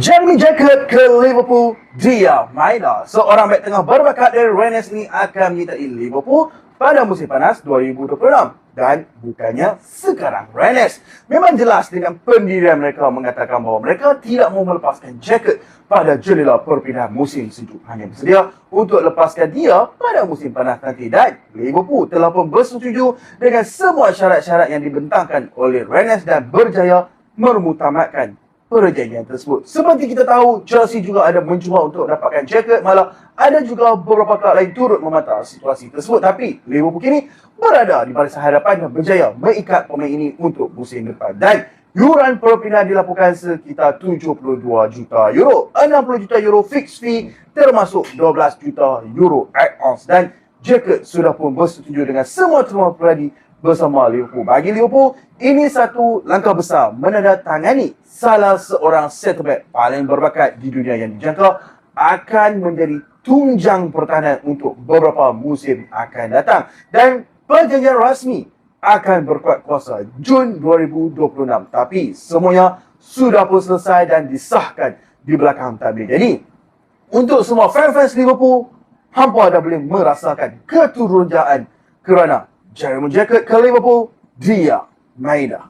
Jeremy Jacob ke Liverpool, dia Maida. Seorang bek tengah berbakat dari Rennes ni akan menyertai Liverpool pada musim panas 2026. Dan bukannya sekarang Rennes memang jelas dengan pendirian mereka mengatakan bahawa mereka tidak mahu melepaskan Jacob pada jendela perpindahan musim sejuk. Hanya bersedia untuk lepaskan dia pada musim panas nanti. Dan Liverpool telah pun bersetuju dengan semua syarat-syarat yang dibentangkan oleh Rennes dan berjaya mermutamatkan perjanjian tersebut. Seperti kita tahu, Chelsea juga ada mencuba untuk dapatkan Jacob, malah ada juga beberapa kelab lain turut memantau situasi tersebut. Tapi Liverpool kini berada di barisan hadapan dan berjaya mengikat pemain ini untuk musim depan. Dan yuran perpindahan dilakukan sekitar 72 juta euro, 60 juta euro fixed fee termasuk 12 juta euro add-ons. Dan Jacob sudah pun bersetuju dengan semua terma peradi bersama Liverpool. Bagi Liverpool, ini satu langkah besar menandatangani salah seorang centre back paling berbakat di dunia yang dijangka akan menjadi tunjang pertahanan untuk beberapa musim akan datang. Dan perjanjian rasmi akan berkuat kuasa Jun 2026. Tapi semuanya sudah pun selesai dan disahkan di belakang tabir. Jadi, untuk semua fans Liverpool, hampa dah boleh merasakan keturunjaan kerana Jeremy Jacob ke Liverpool, dia Maida.